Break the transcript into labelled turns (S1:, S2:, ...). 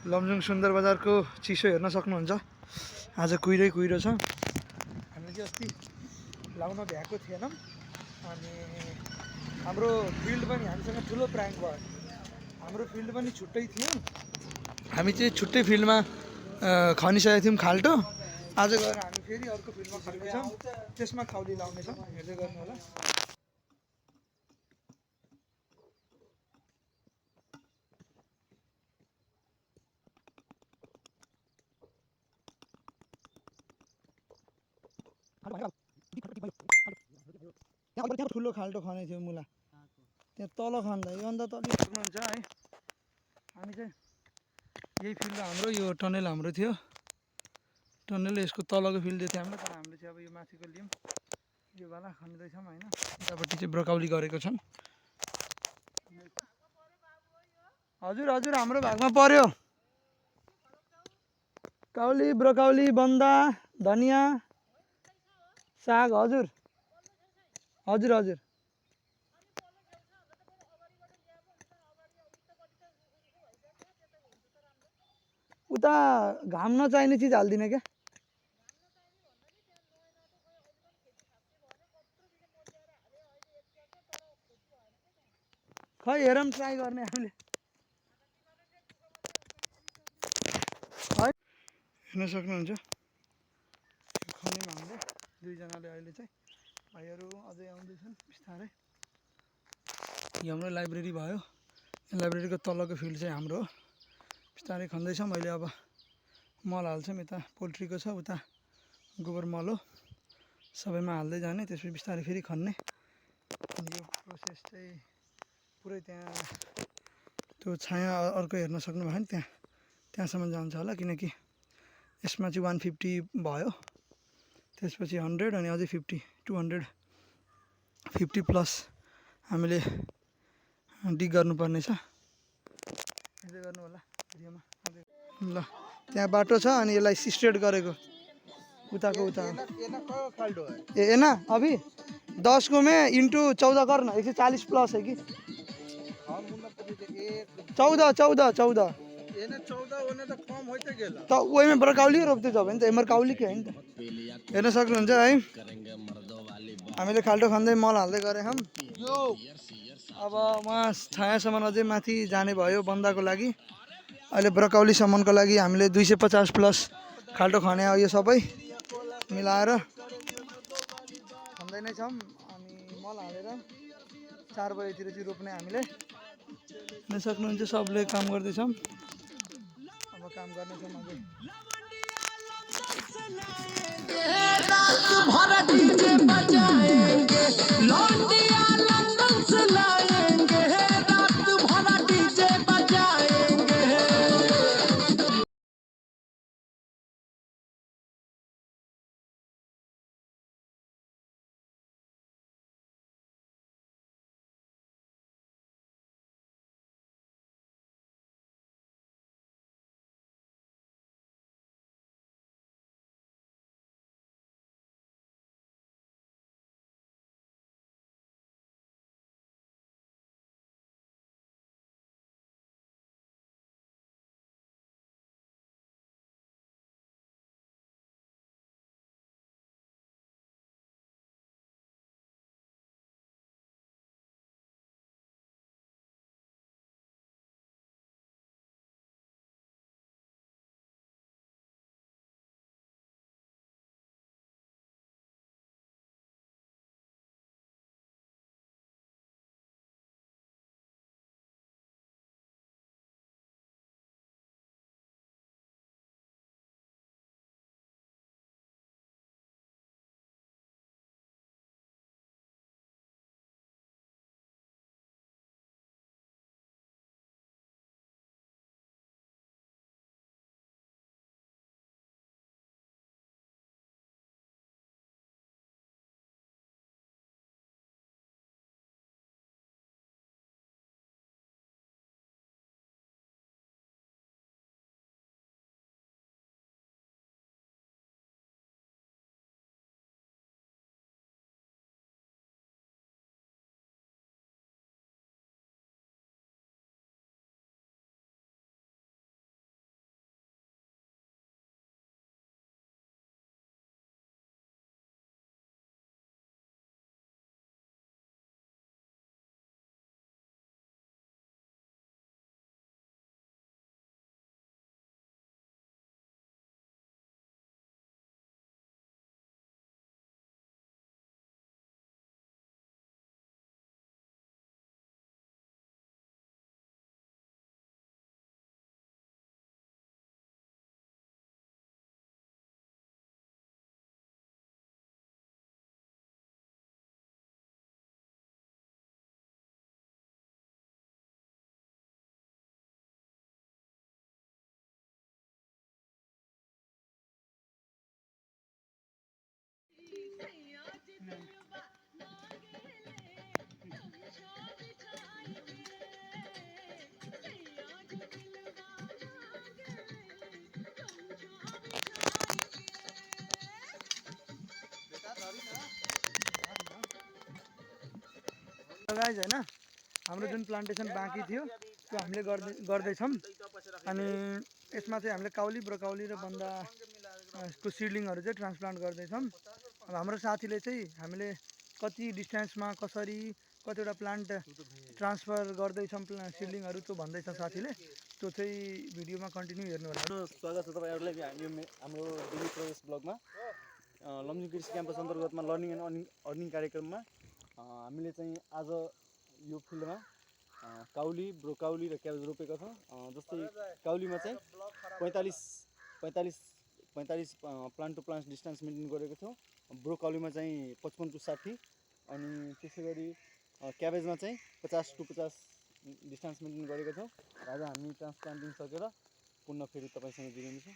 S1: लमजुङ सुन्दर बजारको चिसो हेर्न सक्नुहुन्छ। आज कुहिरै कुहिरो छ। हामीले चाहिँ अस्ति लाउन भ्याएको थिएनौँ अनि हाम्रो फिल्ड पनि हामीसँग ठुलो प्राङ्क भयो। हाम्रो फिल्ड पनि छुट्टै थियो। हामी चाहिँ छुट्टै फिल्डमा खनिसकेको थियौँ खाल्टो। आज गएर हामी फेरि अर्को फिल्डमा खन्नेछौँ, त्यसमा काउली लाउनेछौँ। हेर्दै गर्नु होला। ठुलो खाल्टो खनेको थियो मुला, त्यहाँ तल खन्दा योभन्दा तल सक्नुहुन्छ है। हामी चाहिँ यही फिल्ड हाम्रो, यो टनेल हाम्रो थियो। टनेल यसको तलको फिल्ड थियो हाम्रो, तर हामीले चाहिँ अब यो माथिको लियौँ। यो वाला खन्दैछौँ होइन। यतापट्टि चाहिँ ब्रोकाउली गरेको छौँ। हजुर हजुर हाम्रो भागमा पर्यो। काउली, ब्रोकाउली, बन्दा, धनिया, साग। हजुर हजुर हजुर उता घाम नचाहिने चिज हालिदिने क्या। खै हेरौँ, ट्राई गर्ने हामीले। है हेर्न सक्नुहुन्छ खन्यौँ हामीले दुईजनाले। अहिले चाहिँ भाइहरू अझै आउँदैछन् बिस्तारै। यो हाम्रो लाइब्रेरी भयो। लाइब्रेरीको तलको फिल्ड चाहिँ हाम्रो हो। बिस्तारै खन्दैछौँ अहिले। अब मल हाल्छौँ। यता पोल्ट्रीको छ, उता गोबर मल हो। सबैमा हाल्दै जाने, त्यसपछि बिस्तारै फेरि खन्ने। यो प्रोसेस चाहिँ पुरै त्यहाँ त्यो छाया अर्को हेर्न सक्नुभयो भने त्यहाँसम्म जान्छ होला, किनकि यसमा चाहिँ 150 भयो, त्यसपछि 100 अनि अझै 50 250 प्लस हामीले डिग गर्नुपर्ने छ। हेर्दै गर्नु होला भिडियोमा। ल त्यहाँ बाटो छ अनि यसलाई स्ट्रेट गरेको उताको उता। ए ना अभी 10 को में इंटू 14 करना, 140 प्लस है कि 14 त ओहिमे ब्रोकाउली रोप्दै छ भने त मर्काउली के होइन त। हेर्न सक्नुहुन्छ है, हामीले खाल्टो खन्दै मल हाल्दै गरेँ हम। अब उहाँ छायासम्म अझै माथि जाने भयो बन्दाको लागि। अहिले ब्रोकाउलीसम्मको लागि हामीले 250 प्लस खाल्टो खने हो। यो सबै मिलाएर खन्दै नै छौँ अनि मल हालेर 4 बजेतिर चाहिँ रोप्ने हामीले। हेर्न सक्नुहुन्छ सबले काम गर्दैछौँ। अब काम गर्नेछौँ अझै। गाइज हैन हाम्रो जुन प्लान्टेसन बाँकी थियो त्यो हामीले गर्दैछौँ अनि यसमा चाहिँ हामीले काउली ब्रोकाउली र बन्दा को सिडलिङहरू चाहिँ ट्रान्सप्लान्ट गर्दैछौँ। अब हाम्रो साथीले चाहिँ हामीले कति डिस्टेन्समा कसरी कतिवटा प्लान्ट ट्रान्सफर गर्दैछौँ सिडलिङहरू त्यो भन्दैछ साथीले, त्यो चाहिँ भिडियोमा कन्टिन्यू हेर्नु होला।
S2: स्वागत छ तपाईँहरूलाई हाम्रो डेली प्रोग्रेस ब्लगमा। लमजुङ कृषि क्याम्पस अन्तर्गतमा लर्निङ एन्ड अर्निङ कार्यक्रममा हामीले चाहिँ आज यो फिल्डमा काउली ब्रोकाउली र क्याबेज रोपेका छौँ। जस्तै काउलीमा चाहिँ 45 plant to plant distance maintain गरेको छौँ। ब्रोकाउलीमा चाहिँ 55 टु 60 अनि त्यसै गरी क्याबेजमा चाहिँ 50 टु 50 डिस्टेन्स मेन्टेन गरेका छौँ। आज हामी ट्रान्सप्लान्टिङ सकेर पुनः फेरि तपाईँसँग जोडिनेछौँ।